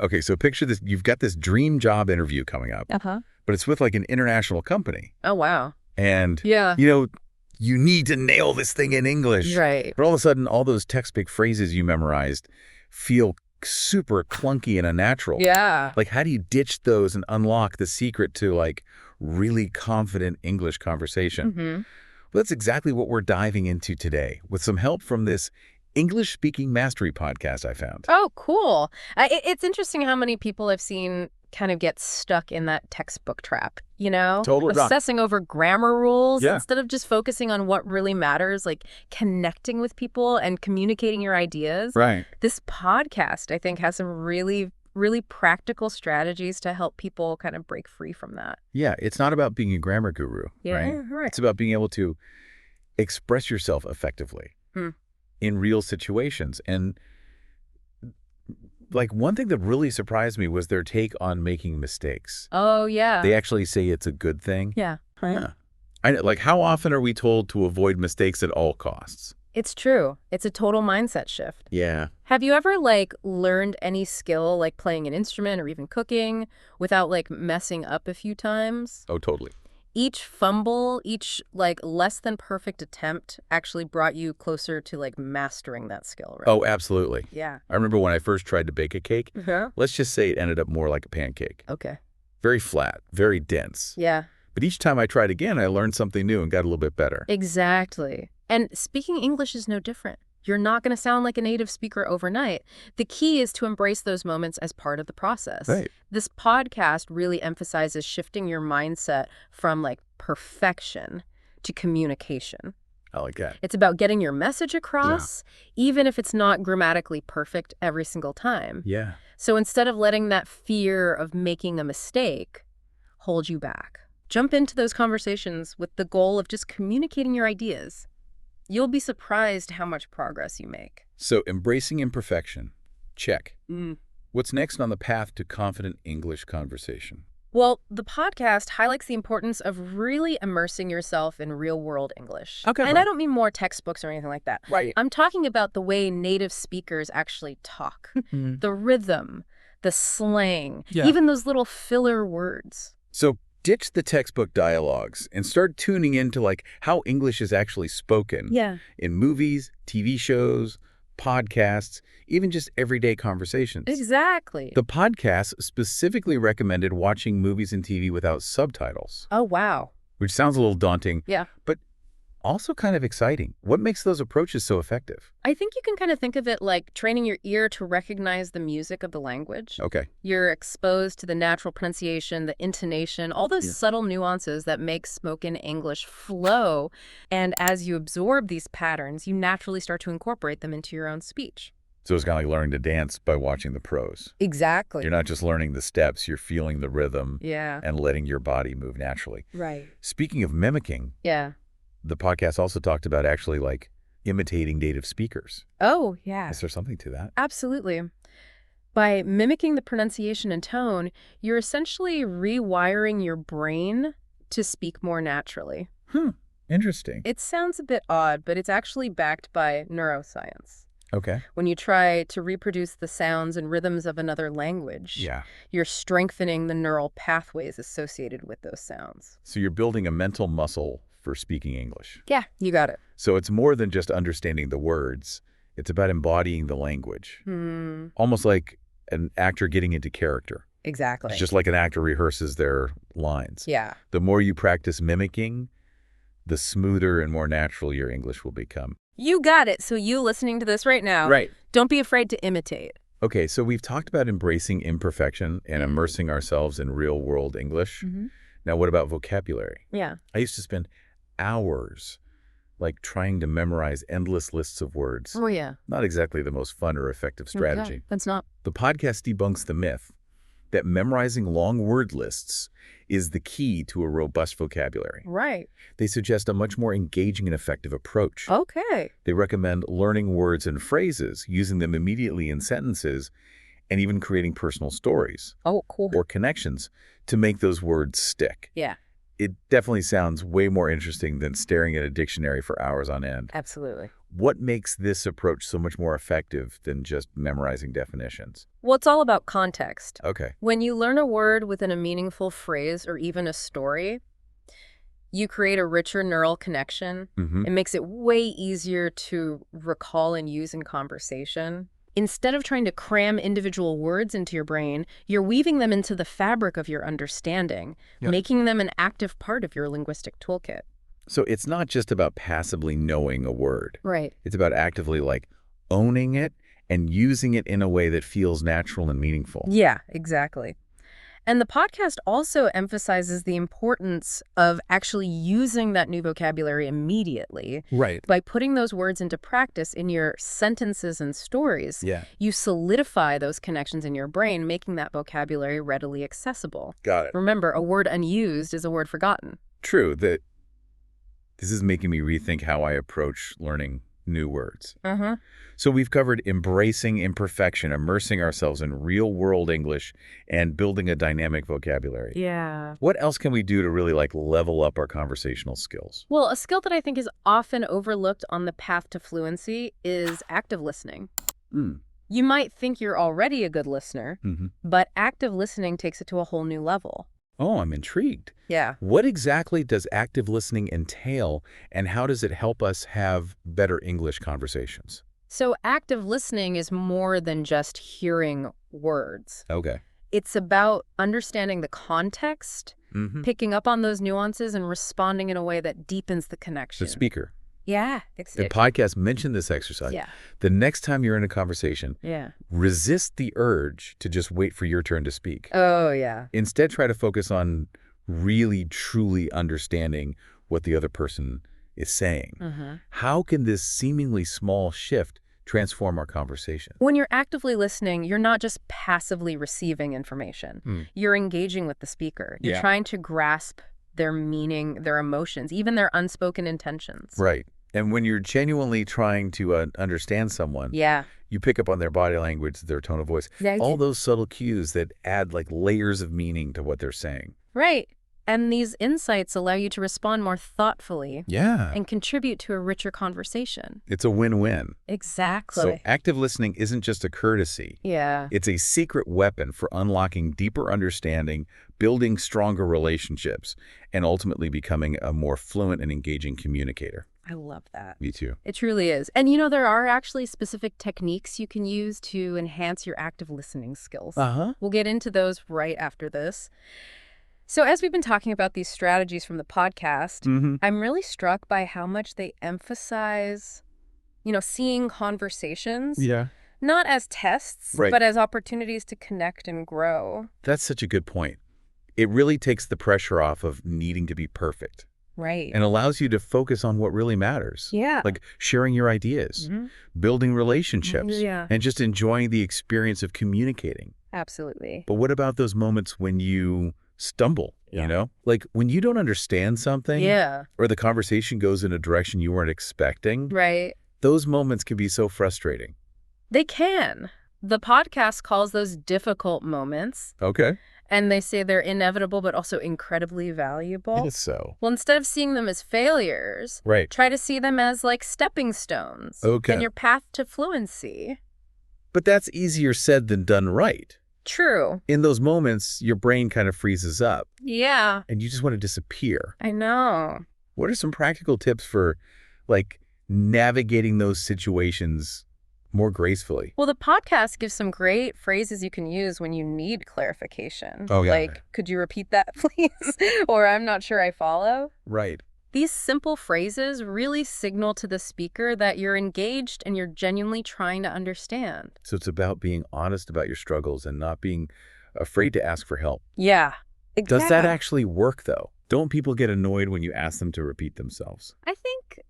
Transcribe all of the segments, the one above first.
Okay, so picture this. You've got this dream job interview coming up, Uh-huh. but it's with like an international company. Oh, wow. And, Yeah. you need to nail this thing in English. Right. But all of a sudden, all those textbook phrases you memorized feel super clunky and unnatural. Yeah. Like, how do you ditch those and unlock the secret to, like, really confident English conversation? Mm-hmm. Well, that's exactly what we're diving into today, with some help from this English-speaking mastery podcast I found. Oh, cool. It's interesting how many people I've seen kind of get stuck in that textbook trap, Totally. Obsessing over grammar rules Yeah. instead of just focusing on what really matters, like connecting with people and communicating your ideas. Right. This podcast, I think, has some really, really practical strategies to help people kind of break free from that. Yeah, it's not about being a grammar guru, right? Right. It's about being able to express yourself effectively in real situations. And like one thing that really surprised me was their take on making mistakes. Oh, yeah. They actually say it's a good thing. Yeah. Right. Huh. I know, like, how often are we told to avoid mistakes at all costs? It's true. It's a total mindset shift. Yeah. Have you ever, learned any skill, like playing an instrument or even cooking, without, messing up a few times? Oh, totally. Each fumble, each, less than perfect attempt actually brought you closer to, mastering that skill, right? Oh, absolutely. Yeah. I remember when I first tried to bake a cake, let's just say it ended up more like a pancake. Okay. Very flat, very dense. Yeah. But each time I tried again, I learned something new and got a little bit better. Exactly. And speaking English is no different. You're not going to sound like a native speaker overnight. The key is to embrace those moments as part of the process. Right. This podcast really emphasizes shifting your mindset from perfection to communication. I like that. It's about getting your message across, even if it's not grammatically perfect every single time. Yeah. So instead of letting that fear of making a mistake hold you back, jump into those conversations with the goal of just communicating your ideas. You'll be surprised how much progress you make. So embracing imperfection. Check. What's next on the path to confident English conversation? Well, the podcast highlights the importance of really immersing yourself in real-world English. Okay. And I don't mean more textbooks or anything like that. Right. I'm talking about the way native speakers actually talk. The rhythm, the slang, even those little filler words. So ditch the textbook dialogues and start tuning into how English is actually spoken. Yeah. In movies, TV shows, podcasts, even just everyday conversations. Exactly. The podcast specifically recommended watching movies and TV without subtitles. Oh, wow. Which sounds a little daunting. Yeah. But also kind of exciting. What makes those approaches so effective? I think you can kind of think of it like training your ear to recognize the music of the language. Okay. You're exposed to the natural pronunciation, the intonation, all those subtle nuances that make spoken English flow. And as you absorb these patterns, you naturally start to incorporate them into your own speech. So it's kind of like learning to dance by watching the pros. Exactly. You're not just learning the steps, you're feeling the rhythm and letting your body move naturally. Right. Speaking of mimicking, the podcast also talked about actually imitating native speakers. Oh, yeah. Is there something to that? Absolutely. By mimicking the pronunciation and tone, you're essentially rewiring your brain to speak more naturally. Interesting. It sounds a bit odd, but it's actually backed by neuroscience. Okay. When you try to reproduce the sounds and rhythms of another language, you're strengthening the neural pathways associated with those sounds. So you're building a mental muscle for speaking English. Yeah, you got it. So it's more than just understanding the words. It's about embodying the language. Almost like an actor getting into character. Exactly. It's just like an actor rehearses their lines. Yeah. The more you practice mimicking, the smoother and more natural your English will become. You got it. So you listening to this right now, don't be afraid to imitate. Okay, so we've talked about embracing imperfection and immersing ourselves in real-world English. Now, what about vocabulary? Yeah. I used to spend hours trying to memorize endless lists of words. Oh, yeah. Not exactly the most fun or effective strategy. That's not. The podcast debunks the myth that memorizing long word lists is the key to a robust vocabulary. Right. They suggest a much more engaging and effective approach. Okay. They recommend learning words and phrases, using them immediately in sentences, and even creating personal stories. Oh, cool. Or connections to make those words stick. Yeah. It definitely sounds way more interesting than staring at a dictionary for hours on end. Absolutely. What makes this approach so much more effective than just memorizing definitions? Well, it's all about context. Okay. When you learn a word within a meaningful phrase or even a story, you create a richer neural connection. Mm-hmm. It makes it way easier to recall and use in conversation. Instead of trying to cram individual words into your brain, you're weaving them into the fabric of your understanding, Yep. making them an active part of your linguistic toolkit. So it's not just about passively knowing a word. Right. It's about actively owning it and using it in a way that feels natural and meaningful. Yeah, exactly. And the podcast also emphasizes the importance of actually using that new vocabulary immediately. Right. By putting those words into practice in your sentences and stories, Yeah. you solidify those connections in your brain, making that vocabulary readily accessible. Got it. Remember, a word unused is a word forgotten. True. This is making me rethink how I approach learning new words. Uh-huh. So we've covered embracing imperfection, immersing ourselves in real-world English, and building a dynamic vocabulary. Yeah. What else can we do to really level up our conversational skills? Well, a skill that I think is often overlooked on the path to fluency is active listening. You might think you're already a good listener, Mm-hmm. but active listening takes it to a whole new level. Oh, I'm intrigued. Yeah. What exactly does active listening entail, and how does it help us have better English conversations? So active listening is more than just hearing words. Okay. It's about understanding the context, Mm-hmm. picking up on those nuances, and responding in a way that deepens the connection. The speaker. Yeah. The podcast mentioned this exercise. Yeah. The next time you're in a conversation, Yeah. resist the urge to just wait for your turn to speak. Oh, yeah. Instead, try to focus on really, truly understanding what the other person is saying. Mm-hmm. How can this seemingly small shift transform our conversation? When you're actively listening, you're not just passively receiving information. You're engaging with the speaker. You're Yeah. trying to grasp their meaning, their emotions, even their unspoken intentions. Right. And when you're genuinely trying to understand someone, Yeah. you pick up on their body language, their tone of voice, all those subtle cues that add layers of meaning to what they're saying. Right. And these insights allow you to respond more thoughtfully Yeah. and contribute to a richer conversation. It's a win-win. Exactly. So active listening isn't just a courtesy. Yeah. It's a secret weapon for unlocking deeper understanding, building stronger relationships, and ultimately becoming a more fluent and engaging communicator. I love that. Me too. It truly is. And there are actually specific techniques you can use to enhance your active listening skills. Uh-huh. We'll get into those right after this. So as we've been talking about these strategies from the podcast, Mm-hmm. I'm really struck by how much they emphasize, seeing conversations, Yeah. not as tests, Right. but as opportunities to connect and grow. That's such a good point. It really takes the pressure off of needing to be perfect Right. and allows you to focus on what really matters. Yeah. Like sharing your ideas, Mhm. building relationships, Yeah. and just enjoying the experience of communicating. Absolutely. But what about those moments when you stumble, Yeah. Like when you don't understand something Yeah. or the conversation goes in a direction you weren't expecting, Right. those moments can be so frustrating. They can. The podcast calls those difficult moments, Okay. and they say they're inevitable but also incredibly valuable. So. Well, instead of seeing them as failures, Right. try to see them as stepping stones Okay. in your path to fluency. But that's easier said than done right. True. In those moments, your brain kind of freezes up Yeah, and you just want to disappear. I know. What are some practical tips for navigating those situations more gracefully? Well, the podcast gives some great phrases you can use when you need clarification. Oh, yeah. Like, could you repeat that, please? Or I'm not sure I follow. Right. These simple phrases really signal to the speaker that you're engaged and you're genuinely trying to understand. So it's about being honest about your struggles and not being afraid to ask for help. Yeah, exactly. Does that actually work, though? Don't people get annoyed when you ask them to repeat themselves? I think,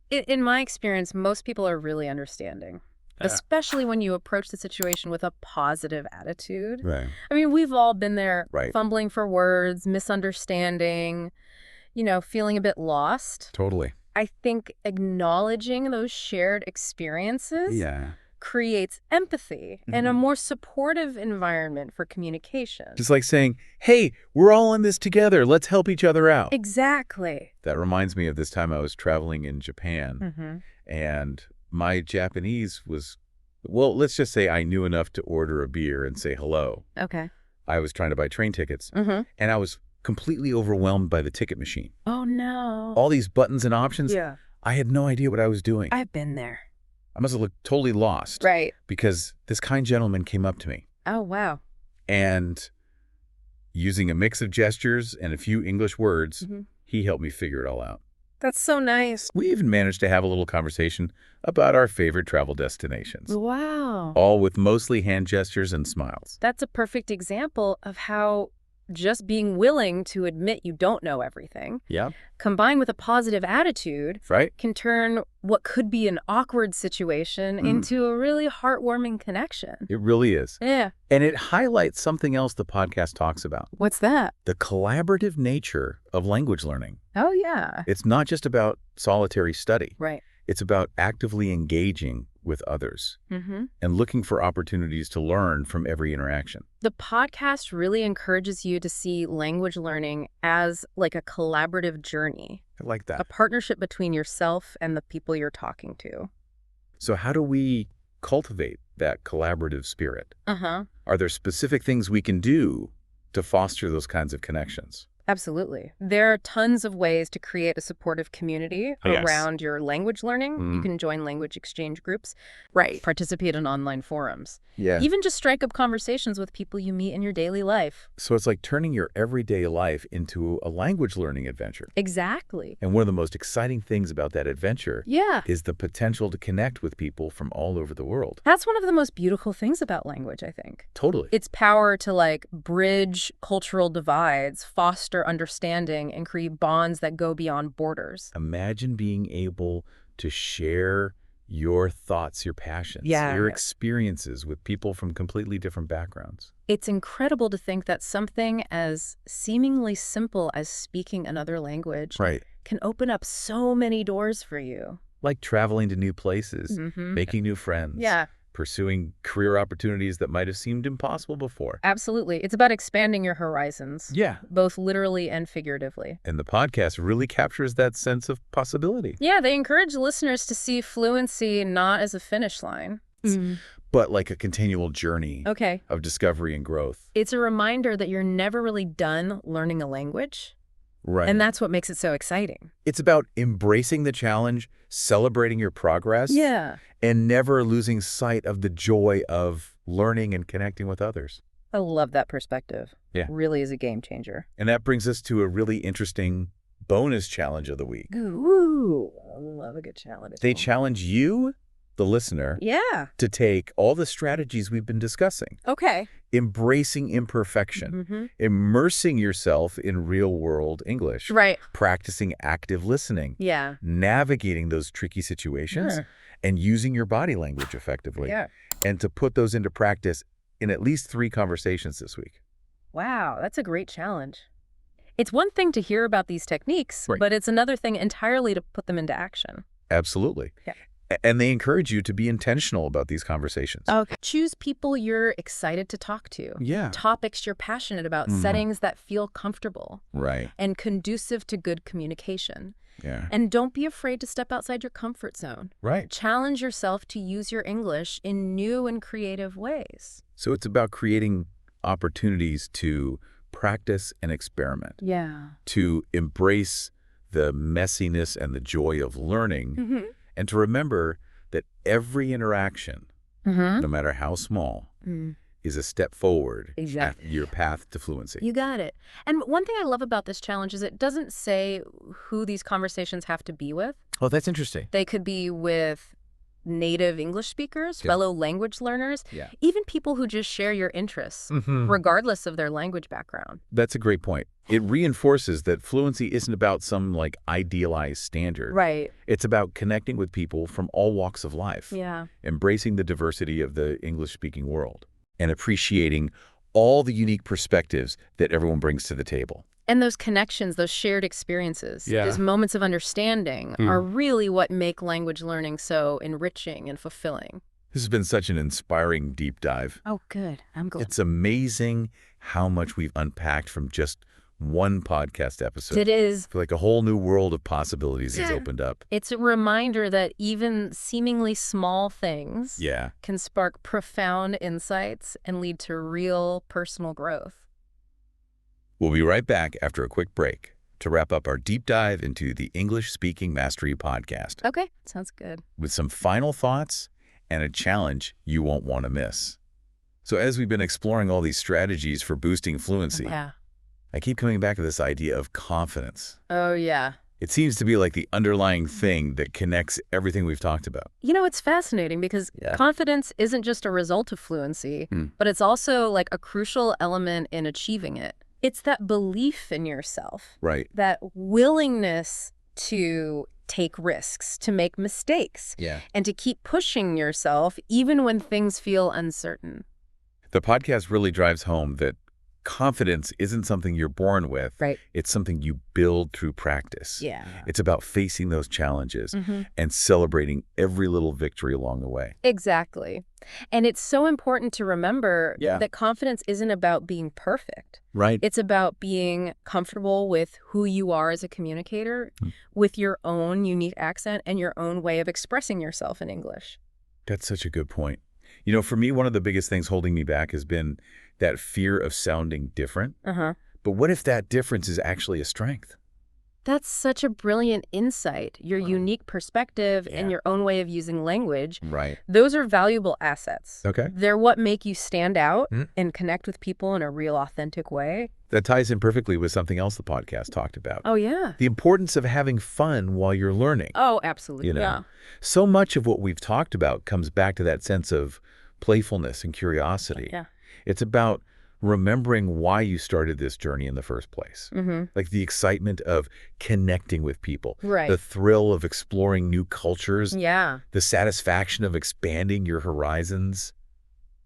in my experience, most people are really understanding, especially when you approach the situation with a positive attitude. Right. I mean, we've all been there, Right. fumbling for words, misunderstanding, feeling a bit lost. Totally. I think acknowledging those shared experiences Yeah. creates empathy and a more supportive environment for communication. Just like saying, hey, we're all in this together. Let's help each other out. Exactly. That reminds me of this time I was traveling in Japan. Mm-hmm. And my Japanese was, well, let's just say I knew enough to order a beer and say hello. Okay. I was trying to buy train tickets, Mm-hmm. and I was completely overwhelmed by the ticket machine. Oh, no. All these buttons and options, Yeah. I had no idea what I was doing. I've been there. I must have looked totally lost. Right. Because this kind gentleman came up to me, Oh, wow. and using a mix of gestures and a few English words, Mm-hmm. he helped me figure it all out. That's so nice. We even managed to have a little conversation about our favorite travel destinations, Wow. all with mostly hand gestures and smiles. That's a perfect example of how just being willing to admit you don't know everything, Yeah. combined with a positive attitude, Right? can turn what could be an awkward situation into a really heartwarming connection. It really is. Yeah. And it highlights something else the podcast talks about, What's that? the collaborative nature of language learning. Oh, yeah. It's not just about solitary study. Right. It's about actively engaging with others Mm-hmm. and looking for opportunities to learn from every interaction. The podcast really encourages you to see language learning as like a collaborative journey, I like a that. partnership between yourself and the people you're talking to. So how do we cultivate that collaborative spirit? Uh-huh. Are there specific things we can do to foster those kinds of connections? Absolutely. There are tons of ways to create a supportive community Yes. around your language learning. You Mhm. can join language exchange groups, participate in online forums, Yeah. even just strike up conversations with people you meet in your daily life. So it's like turning your everyday life into a language learning adventure. Exactly. And one of the most exciting things about that adventure Yeah. is the potential to connect with people from all over the world. That's one of the most beautiful things about language, I think. Totally. Its power to like bridge cultural divides, foster understanding, and create bonds that go beyond borders. Imagine being able to share your thoughts, your passions, Yeah. your experiences with people from completely different backgrounds. It's incredible to think that something as seemingly simple as speaking another language Right. can open up so many doors for you. Like traveling to new places, Mm-hmm. making new friends, Yeah, pursuing career opportunities that might have seemed impossible before. absolutely. It's about expanding your horizons, Yeah. both literally and figuratively. And the podcast really captures that sense of possibility. Yeah, they encourage listeners to see fluency not as a finish line. But like a continual journey Okay. of discovery and growth. It's a reminder that you're never really done learning a language, Right. and that's what makes it so exciting. It's about embracing the challenge, celebrating your progress, Yeah. and never losing sight of the joy of learning and connecting with others. I love that perspective. Yeah. Really is a game changer. And that brings us to a really interesting bonus challenge of the week. Ooh, I love a good challenge. They challenge you, the listener, Yeah. to take all the strategies we've been discussing, Okay. embracing imperfection, Mm-hmm. immersing yourself in real-world English, Right. practicing active listening, Yeah. navigating those tricky situations, Sure. and using your body language effectively, Yeah. and to put those into practice in at least 3 conversations this week. Wow, that's a great challenge. It's one thing to hear about these techniques, Right. but it's another thing entirely to put them into action. Absolutely. Yeah. And they encourage you to be intentional about these conversations. Okay. Choose people you're excited to talk to. Yeah. Topics you're passionate about, Mhm. settings that feel comfortable Right. and conducive to good communication. Yeah. And don't be afraid to step outside your comfort zone. Right. Challenge yourself to use your English in new and creative ways. So it's about creating opportunities to practice and experiment, Yeah. to embrace the messiness and the joy of learning, Mm-hmm. and to remember that every interaction, Mm-hmm. no matter how small, is a step forward Exactly. at your path to fluency. You got it. And one thing I love about this challenge is it doesn't say who these conversations have to be with. Oh, that's interesting. They could be with native English speakers, Yeah. fellow language learners, Yeah. even people who just share your interests, Mm-hmm. regardless of their language background. That's a great point. It reinforces that fluency isn't about some like idealized standard. Right. It's about connecting with people from all walks of life, Yeah. embracing the diversity of the English-speaking world, and appreciating all the unique perspectives that everyone brings to the table. And those connections, those shared experiences, Yeah. those moments of understanding are really what make language learning so enriching and fulfilling. This has been such an inspiring deep dive. Oh, good. I'm glad. It's amazing how much we've unpacked from just one podcast episode. It is. I feel like a whole new world of possibilities has opened up. It's a reminder that even seemingly small things Yeah. can spark profound insights and lead to real personal growth. We'll be right back after a quick break to wrap up our deep dive into the English Speaking Mastery podcast Okay, sounds good. with some final thoughts and a challenge you won't want to miss. So as we've been exploring all these strategies for boosting fluency, Yeah. I keep coming back to this idea of confidence. Oh, yeah. It seems to be like the underlying thing that connects everything we've talked about. You know, it's fascinating because Yeah. confidence isn't just a result of fluency, but it's also like a crucial element in achieving it. It's that belief in yourself, Right. that willingness to take risks, to make mistakes, Yeah. and to keep pushing yourself even when things feel uncertain. The podcast really drives home that confidence isn't something you're born with. Right. It's something you build through practice. Yeah. It's about facing those challenges Mm-hmm. and celebrating every little victory along the way. Exactly. And it's so important to remember Yeah. that confidence isn't about being perfect. Right. It's about being comfortable with who you are as a communicator, with your own unique accent and your own way of expressing yourself in English. That's such a good point. You know, for me, one of the biggest things holding me back has been that fear of sounding different. Uh-huh. But what if that difference is actually a strength? That's such a brilliant insight. Your unique perspective and Yeah. your own way of using language, Right. those are valuable assets. Okay. They're what make you stand out Mhm. and connect with people in a real, authentic way. That ties in perfectly with something else the podcast talked about. Oh, yeah. The importance of having fun while you're learning. Oh, absolutely. You know, Yeah. so much of what we've talked about comes back to that sense of playfulness and curiosity. Yeah. It's about remembering why you started this journey in the first place. Mm-hmm. Like the excitement of connecting with people, Right. the thrill of exploring new cultures, Yeah. the satisfaction of expanding your horizons.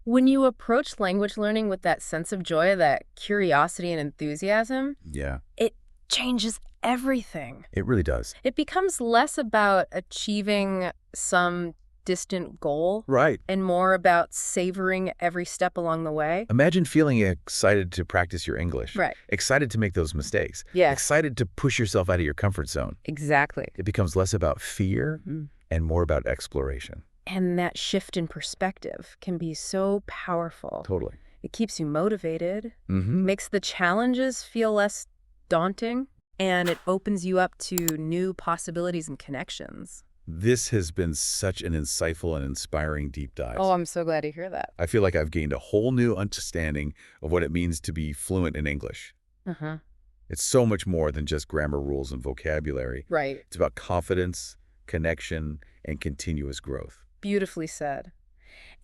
When you approach language learning with that sense of joy, that curiosity and enthusiasm, Yeah, it changes everything. it really does. It becomes less about achieving some distant goal Right. and more about savoring every step along the way. Imagine feeling excited to practice your English. Right. Excited to make those mistakes. Yes. Excited to push yourself out of your comfort zone. Exactly. It becomes less about fear Mhm. and more about exploration. And that shift in perspective can be so powerful. Totally. It keeps you motivated, Mm-hmm. makes the challenges feel less daunting, and it opens you up to new possibilities and connections. This has been such an insightful and inspiring deep dive. Oh, I'm so glad to hear that. I feel like I've gained a whole new understanding of what it means to be fluent in English. Uh-huh. It's so much more than just grammar rules and vocabulary. Right. It's about confidence, connection, and continuous growth. Beautifully said.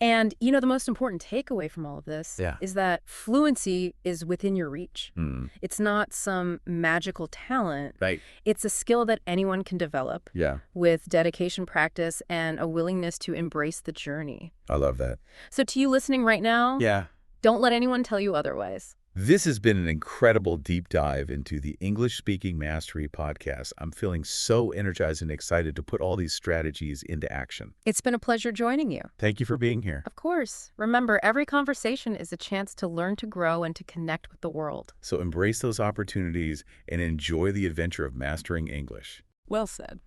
And, you know, the most important takeaway from all of this Yeah. is that fluency is within your reach. Hmm. It's not some magical talent. Right. It's a skill that anyone can develop Yeah, with dedication, practice, and a willingness to embrace the journey. I love that. So to you listening right now, Yeah. don't let anyone tell you otherwise. This has been an incredible deep dive into the English Speaking Mastery podcast. I'm feeling so energized and excited to put all these strategies into action. It's been a pleasure joining you. Thank you for being here. Of course, remember, every conversation is a chance to learn, to grow, and to connect with the world. So embrace those opportunities and enjoy the adventure of mastering English. Well said.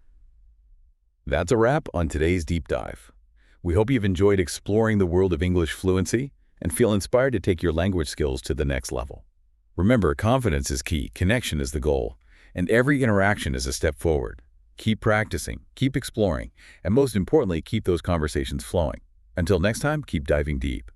That's a wrap on today's deep dive. We hope you've enjoyed exploring the world of English fluency and feel inspired to take your language skills to the next level. Remember, confidence is key, connection is the goal, and every interaction is a step forward. Keep practicing, keep exploring, and most importantly, keep those conversations flowing. Until next time, keep diving deep.